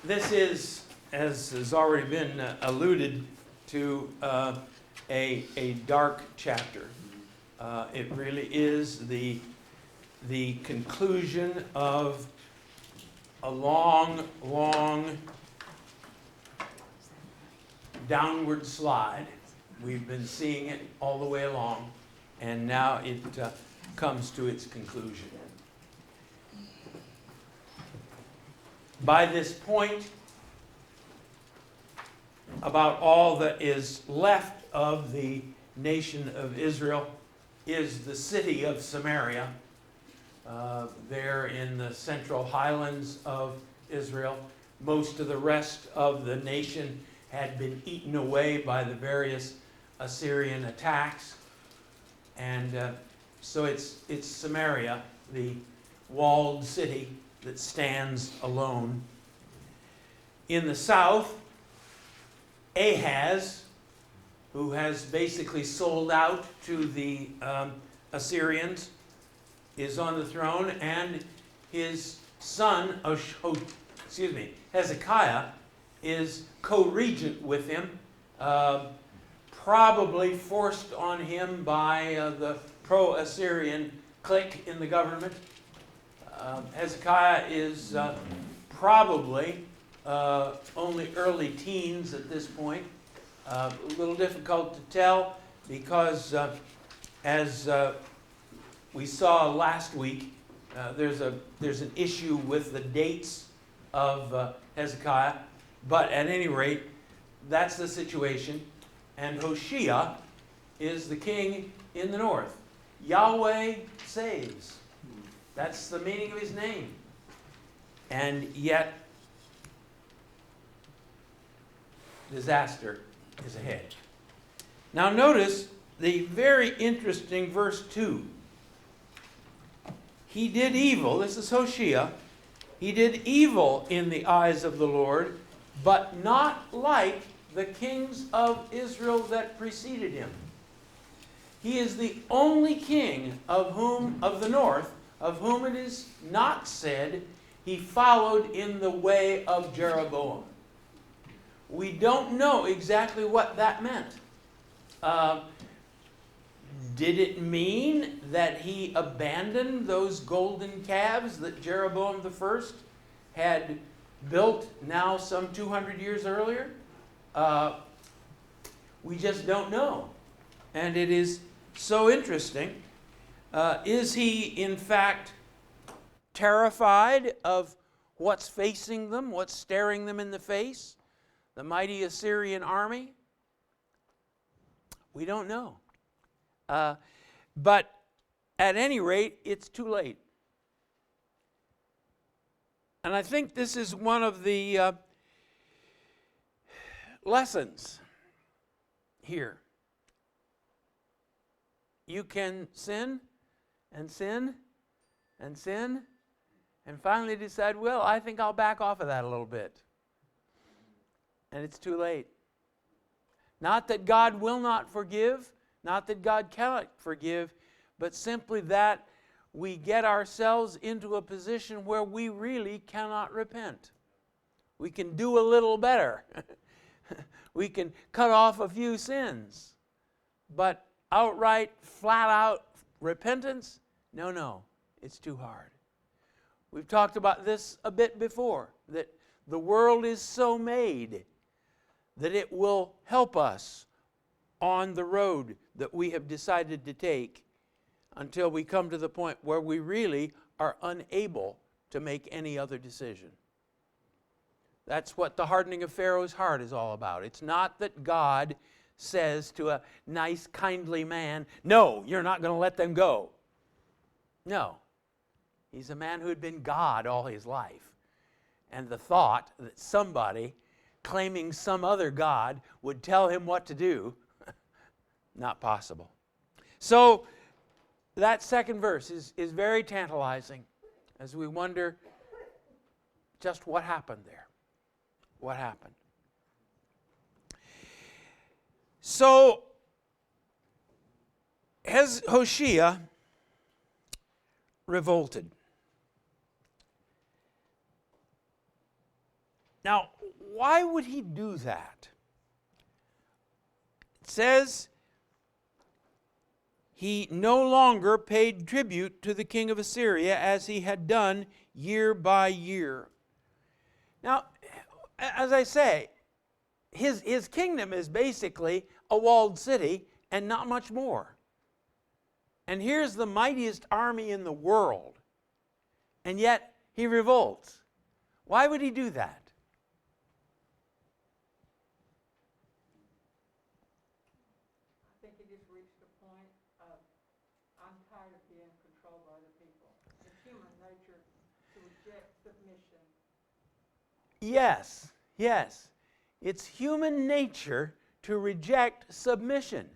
This is, as has already been alluded to, a dark chapter. It really is the conclusion of a long downward slide. We've been seeing it all the way along, and now it comes to its conclusion. By this point, about all that is left of the nation of Israel is the city of Samaria, there in the central highlands of Israel. Most of the rest of the nation had been eaten away by the various Assyrian attacks. And so it's Samaria, the walled city that stands alone. In the south, Ahaz, who has basically sold out to the Assyrians, is on the throne, and his son, Hezekiah, is co-regent with him, probably forced on him by the pro-Assyrian clique in the government. Hezekiah is probably only early teens at this point. A little difficult to tell because, as we saw last week, there's an issue with the dates of Hezekiah. But at any rate, that's the situation. And Hoshea is the king in the north. Yahweh saves. That's the meaning of his name. And yet, disaster is ahead. Now notice the very interesting verse 2. He did evil, this is Hoshea, he did evil in the eyes of the Lord, but not like the kings of Israel that preceded him. He is the only king of the north, of whom it is not said he followed in the way of Jeroboam. We don't know exactly what that meant. Did it mean that he abandoned those golden calves that Jeroboam I had built now some 200 years earlier? We just don't know. And it is so interesting. Is he, in fact, terrified of what's facing them, what's staring them in the face? The mighty Assyrian army? We don't know. But at any rate, it's too late. And I think this is one of the lessons here. You can sin and sin and sin and finally decide, well, I think I'll back off of that a little bit. And it's too late. Not that God will not forgive, not that God cannot forgive, but simply that we get ourselves into a position where we really cannot repent. We can do a little better. We can cut off a few sins. But outright, flat out repentance? No, it's too hard. We've talked about this a bit before, that the world is so made that it will help us on the road that we have decided to take until we come to the point where we really are unable to make any other decision. That's what the hardening of Pharaoh's heart is all about. It's not that God says to a nice, kindly man, no, you're not going to let them go. No. He's a man who had been God all his life. And the thought that somebody claiming some other God would tell him what to do, not possible. So that second verse is very tantalizing as we wonder just what happened there. What happened? So, has Hoshea revolted? Now, why would he do that? It says he no longer paid tribute to the king of Assyria as he had done year by year. Now, as I say, his kingdom is basically a walled city and not much more. And here's the mightiest army in the world, and yet he revolts. Why would he do that? I think he just reached a point of, I'm tired of being controlled by other people. It's human nature to reject submission. Yes, yes. It's human nature to reject submission,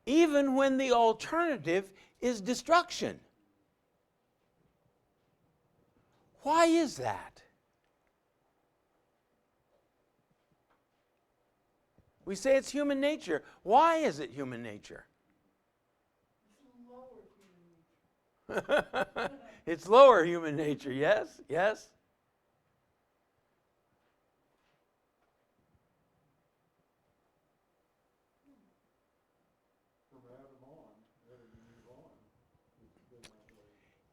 even when the alternative is destruction. Why is that? We say it's human nature. Why is it human nature? It's lower human nature, yes, yes.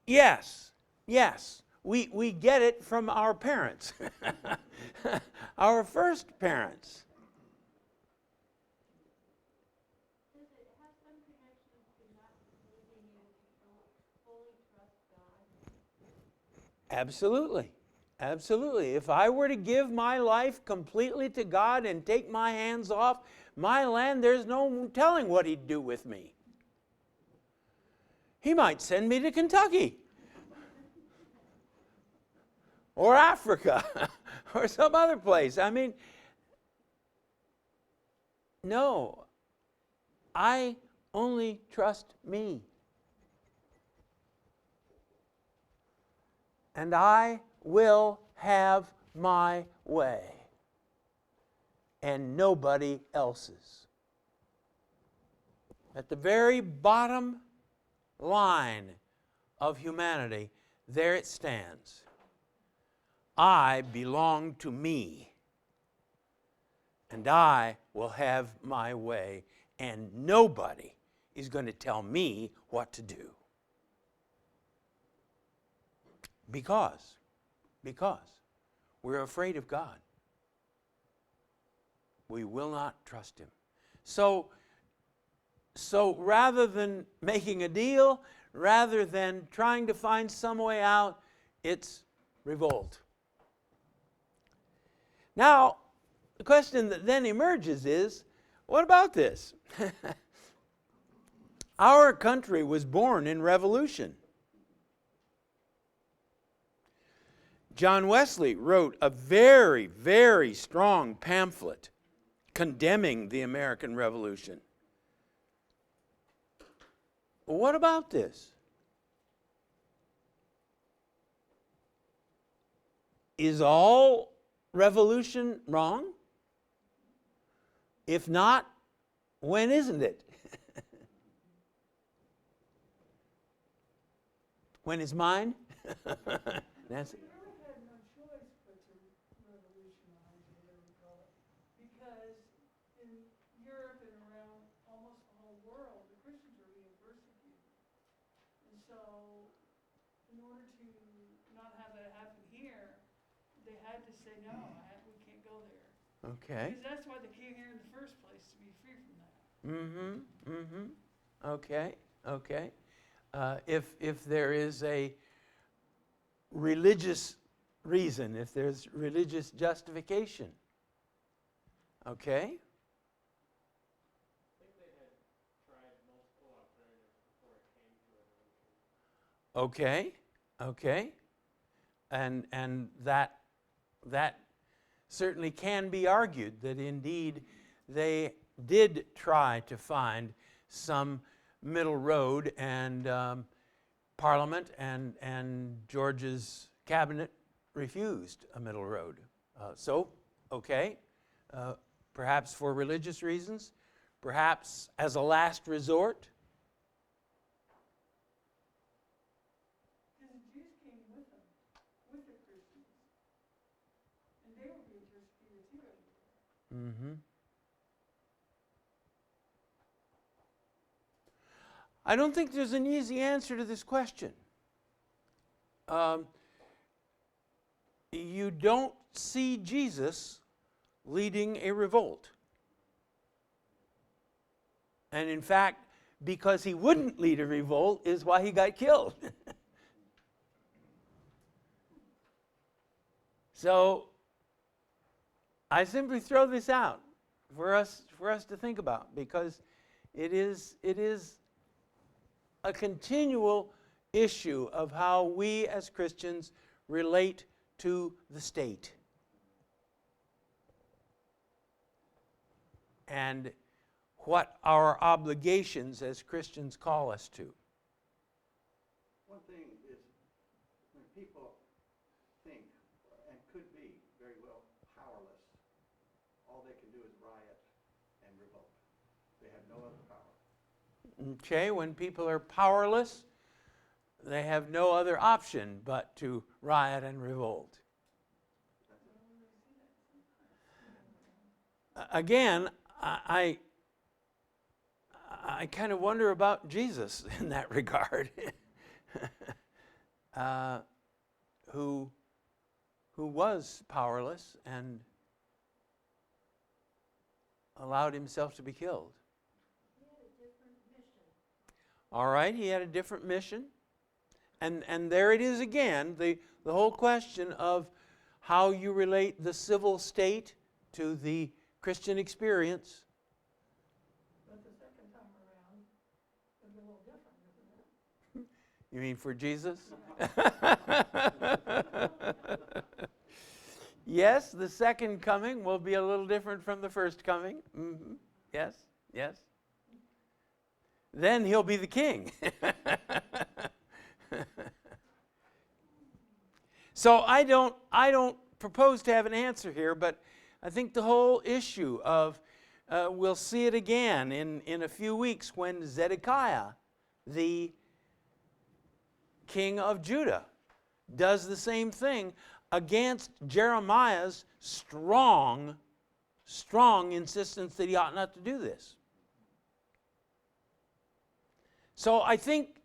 Yes, yes. We get it from our parents, our first parents. Does it have some connection to not believing you can fully trust God? Absolutely. Absolutely. If I were to give my life completely to God and take my hands off my land, there's no telling what he'd do with me. He might send me to Kentucky or Africa or some other place. I mean, no, I only trust me. And I will have my way and nobody else's. At the very bottom line of humanity, there it stands. I belong to me, and I will have my way, and nobody is going to tell me what to do. Because we're afraid of God. We will not trust him. So rather than making a deal, rather than trying to find some way out, it's revolt. Now, the question that then emerges is, what about this? Our country was born in revolution. John Wesley wrote a very, very strong pamphlet condemning the American Revolution. What about this? Is all revolution wrong? If not, when isn't it? When is mine? Nancy? We really had no choice but to revolutionize, or whatever we call it, because in Europe and around almost the whole world, the Christians were being persecuted. And so, in order to not have that happen here, they had to say, no, we can't go there. Okay. Because that's why they came here in the first place, to be free from that. Okay, okay. If there is a religious reason, if there's religious justification. Okay? I think they had tried multiple alternatives before it came to revolution. Okay. And that certainly can be argued, that indeed they did try to find some middle road, and Parliament and George's cabinet refused a middle road. Perhaps for religious reasons, perhaps as a last resort. Because the Jews came with them, with the Christians, and they were being persecuted Mm-hmm. I don't think there's an easy answer to this question. You don't see Jesus leading a revolt. And in fact, because he wouldn't lead a revolt is why he got killed. So I simply throw this out for us to think about, because it is a continual issue of how we as Christians relate to the state. And what our obligations as Christians call us to. One thing is, when people think, and could be very well powerless, all they can do is riot and revolt. They have no other power. Okay, when people are powerless, they have no other option but to riot and revolt. Again, I kind of wonder about Jesus in that regard, who was powerless and allowed himself to be killed. He had a different mission. All right, he had a different mission. And there it is again, the whole question of how you relate the civil state to the Christian experience. But the second time around, it'll be a little different, isn't it? You mean for Jesus? Yes, the second coming will be a little different from the first coming. Mm-hmm. Yes, yes. Then he'll be the king. So I don't propose to have an answer here, but I think the whole issue of, we'll see it again in a few weeks when Zedekiah, the king of Judah, does the same thing against Jeremiah's strong insistence that he ought not to do this. So I think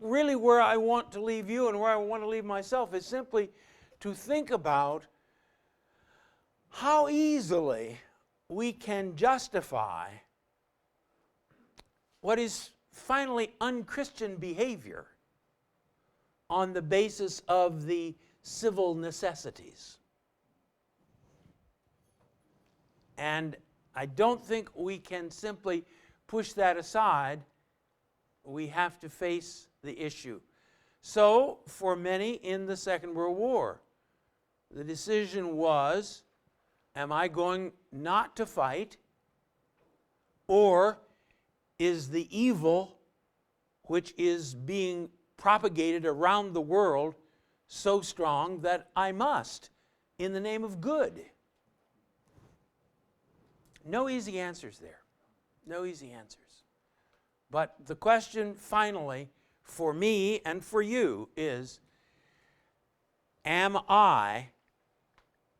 really where I want to leave you and where I want to leave myself is simply to think about how easily we can justify what is finally unchristian behavior on the basis of the civil necessities. And I don't think we can simply push that aside. We have to face the issue. So, for many in the Second World War, the decision was, am I going not to fight, or is the evil which is being propagated around the world so strong that I must, in the name of good? No easy answers there. No easy answers. But the question finally for me and for you is, am I,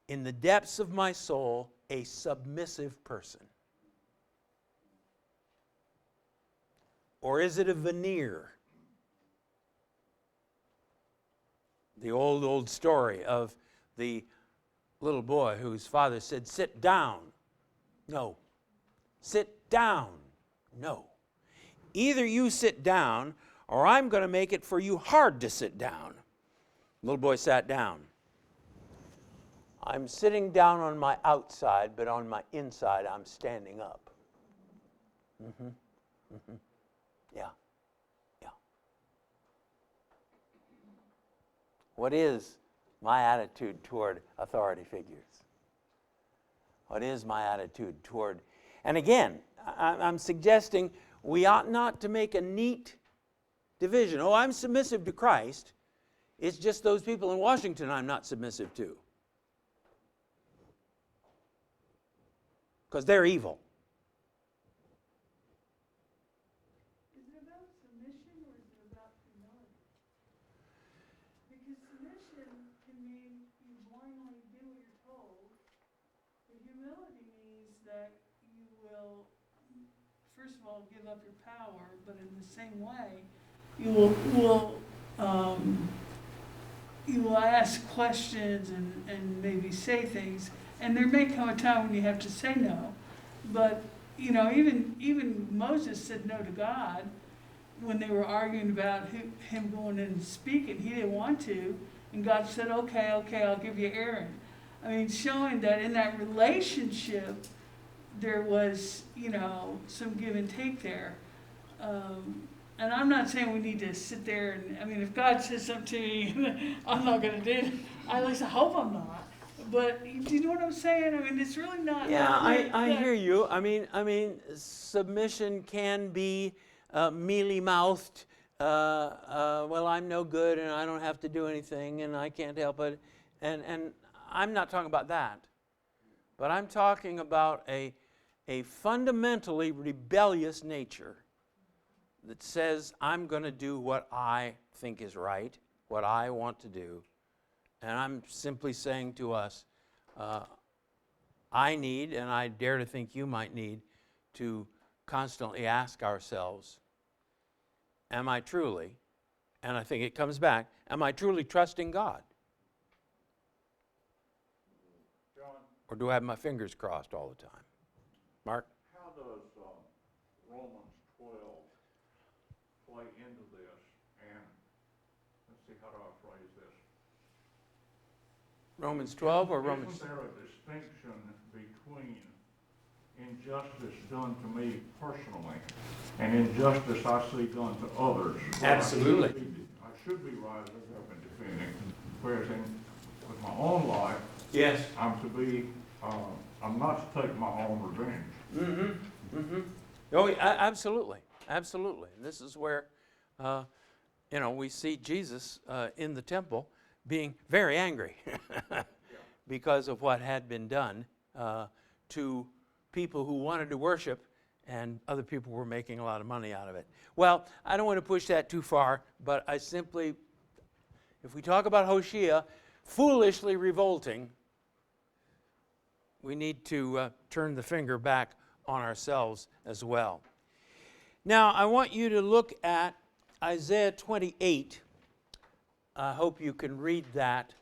in the depths of my soul, a submissive person? Or is it a veneer? The old story of the little boy whose father said, "Sit down." No. Sit down. No. Either you sit down, or I'm going to make it for you hard to sit down. Little boy sat down. I'm sitting down on my outside, but on my inside I'm standing up. Mm-hmm. Mm-hmm. Yeah. Yeah. What is my attitude toward authority figures? What is my attitude toward... And again, I'm suggesting we ought not to make a neat division. Oh, I'm submissive to Christ. It's just those people in Washington I'm not submissive to, because they're evil. Is it about submission or is it about humility? Because submission can mean you blindly do what you're told, but humility means that you will, first of all, give up your power, but in the same way, you will ask questions and maybe say things. And there may come a time when you have to say no. But, even Moses said no to God when they were arguing about him going in and speaking. He didn't want to. And God said, okay, I'll give you Aaron. I mean, showing that in that relationship, there was, some give and take there. And I'm not saying we need to sit there if God says something to me, I'm not going to do it. At least I hope I'm not. But do you know what I'm saying? It's really not. Yeah, I hear you. Submission can be mealy-mouthed. Well, I'm no good, and I don't have to do anything, and I can't help it. And I'm not talking about that. But I'm talking about a fundamentally rebellious nature that says, I'm going to do what I think is right, what I want to do. And I'm simply saying to us, I need, and I dare to think you might need, to constantly ask ourselves, am I truly, and I think it comes back, am I truly trusting God? John, Or do I have my fingers crossed all the time? Mark? how does Romans 12 play into this? And let's see, how do I phrase this? Romans 12 or Romans? Isn't there a distinction between injustice done to me personally and injustice I see done to others? Absolutely. I should be rising up and defending, whereas with my own life, Yes. I'm not to take my own revenge. Mm-hmm. Mm-hmm. Oh, absolutely. Absolutely. This is where, we see Jesus in the temple being very angry because of what had been done to people who wanted to worship, and other people were making a lot of money out of it. Well, I don't want to push that too far, but I simply, if we talk about Hoshea foolishly revolting, we need to turn the finger back on ourselves as well. Now, I want you to look at Isaiah 28. I hope you can read that,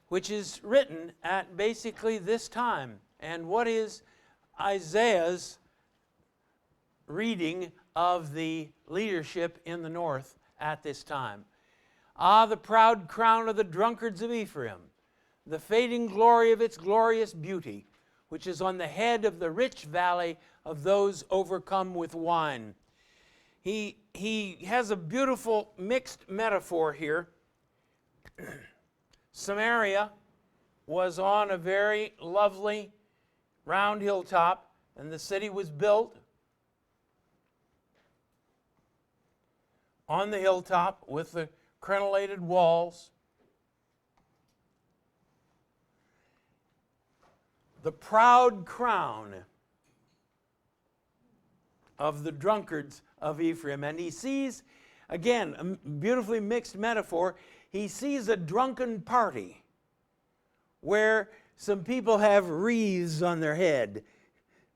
which is written at basically this time. And what is Isaiah's reading of the leadership in the north at this time? Ah, the proud crown of the drunkards of Ephraim, the fading glory of its glorious beauty, which is on the head of the rich valley of those overcome with wine. He has a beautiful mixed metaphor here. Samaria was on a very lovely round hilltop, and the city was built on the hilltop with the crenellated walls. The proud crown of the drunkards of Ephraim. And he sees, again, a beautifully mixed metaphor, he sees a drunken party where some people have wreaths on their head,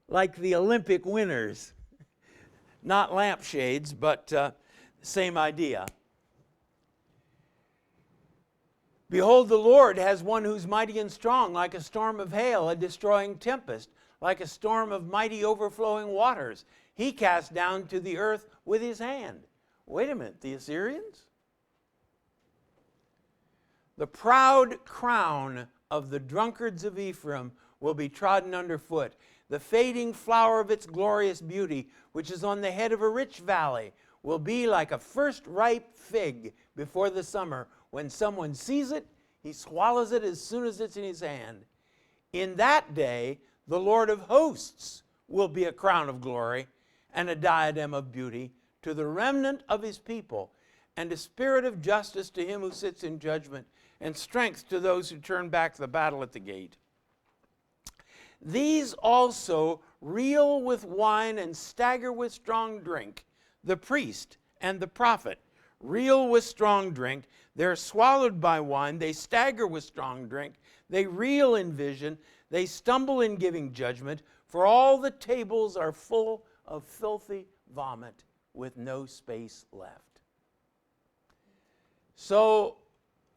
like the Olympic winners. Not lampshades, but same idea. Behold, the Lord has one who's mighty and strong, like a storm of hail, a destroying tempest, like a storm of mighty overflowing waters. He cast down to the earth with his hand. Wait a minute, the Assyrians? The proud crown of the drunkards of Ephraim will be trodden underfoot. The fading flower of its glorious beauty, which is on the head of a rich valley, will be like a first ripe fig before the summer. When someone sees it, he swallows it as soon as it's in his hand. In that day, the Lord of hosts will be a crown of glory and a diadem of beauty to the remnant of his people, and a spirit of justice to him who sits in judgment, and strength to those who turn back the battle at the gate. These also reel with wine and stagger with strong drink, the priest and the prophet, reel with strong drink. They're swallowed by wine. They stagger with strong drink. They reel in vision. They stumble in giving judgment. For all the tables are full of filthy vomit with no space left. So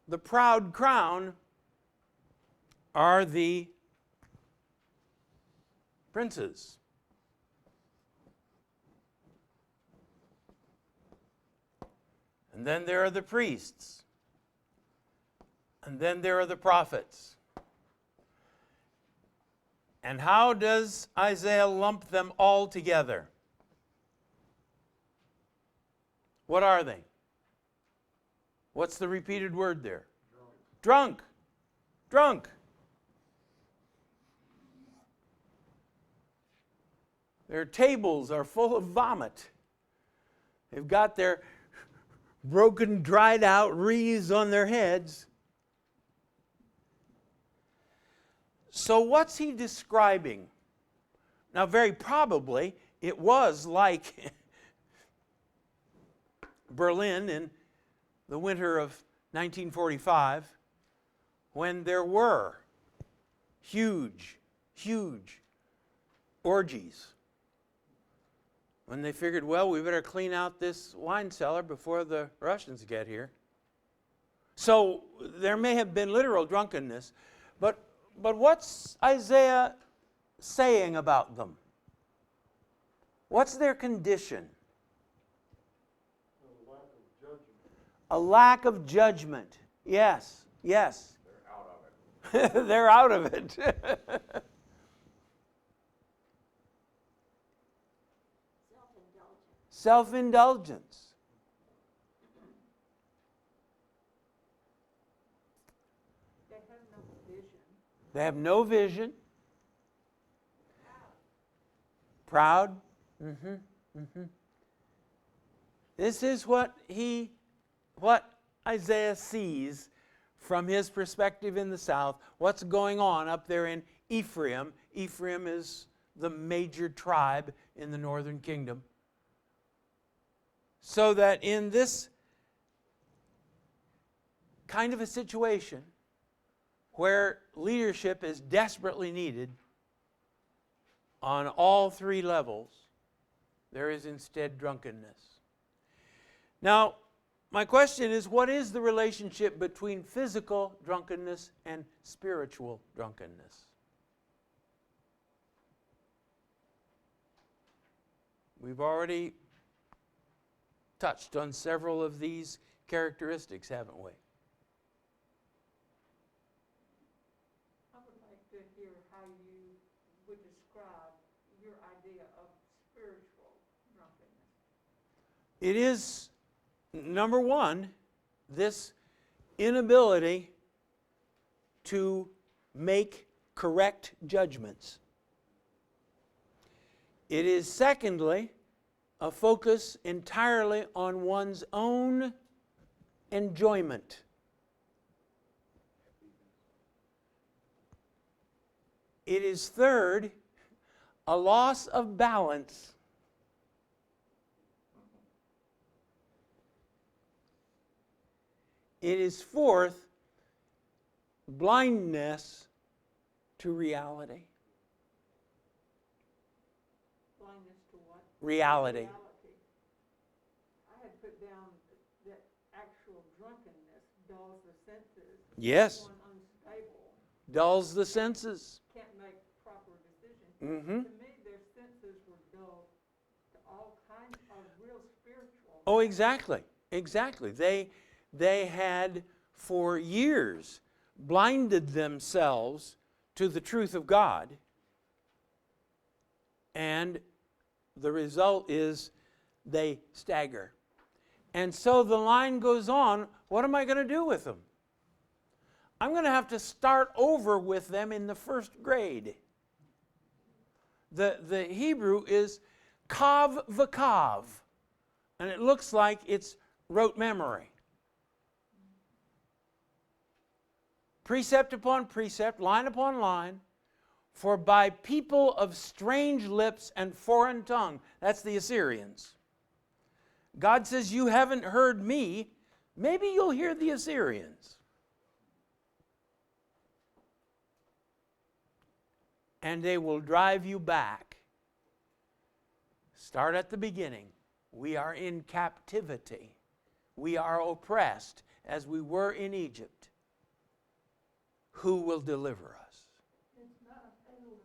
the proud crown are the princes. And then there are the priests. And then there are the prophets. And how does Isaiah lump them all together? What are they? What's the repeated word there? Drunk. Drunk. Their tables are full of vomit. They've got their broken, dried out wreaths on their heads. So what's he describing? Now, very probably, it was like Berlin in the winter of 1945, when there were huge, huge orgies. When they figured, well, we better clean out this wine cellar before the Russians get here. So there may have been literal drunkenness, but what's Isaiah saying about them? What's their condition? A lack of judgment. Yes, yes. They're out of it. They're out of it. Self-indulgence. Self-indulgence. They have no vision. They have no vision. Proud. This is what Isaiah sees from his perspective in the south. What's going on up there in Ephraim? Ephraim is the major tribe in the northern kingdom. So that in this kind of a situation where leadership is desperately needed on all three levels, there is instead drunkenness. Now, my question is, what is the relationship between physical drunkenness and spiritual drunkenness? We've already touched on several of these characteristics, haven't we? I would like to hear how you would describe your idea of spiritual drunkenness. It is, number one, this inability to make correct judgments. It is, secondly, a focus entirely on one's own enjoyment. It is, third, a loss of balance. It is, fourth, blindness to reality. Blindness to what? Reality. I had put down that actual drunkenness dulls the senses. Yes. One unstable, Dulls the senses. can't make proper decisions. Mm-hmm. To me, their senses were dulled to all kinds of real spiritual. Oh, exactly. Exactly. They had for years blinded themselves to the truth of God. And the result is they stagger. And so the line goes on, what am I going to do with them? I'm going to have to start over with them in the first grade. The Hebrew is kav v'kav, and it looks like it's rote memory. Precept upon precept, line upon line, for by people of strange lips and foreign tongue, that's the Assyrians, God says, you haven't heard me. Maybe you'll hear the Assyrians. And they will drive you back. Start at the beginning. We are in captivity. We are oppressed as we were in Egypt. Who will deliver us? It's not a fatalism,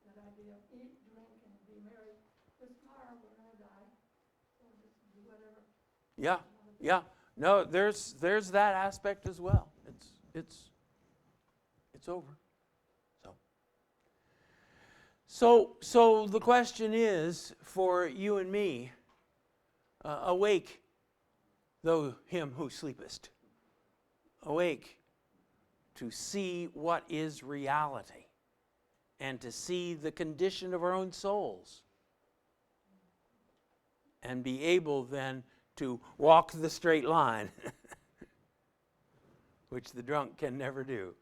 that idea of eat, drink, and be merry. This tomorrow we're gonna die, so just do whatever. Yeah, yeah. No, there's that aspect as well. It's over. So the question is for you and me, awake, though him who sleepest. Awake to see what is reality and to see the condition of our own souls and be able then to walk the straight line, which the drunk can never do.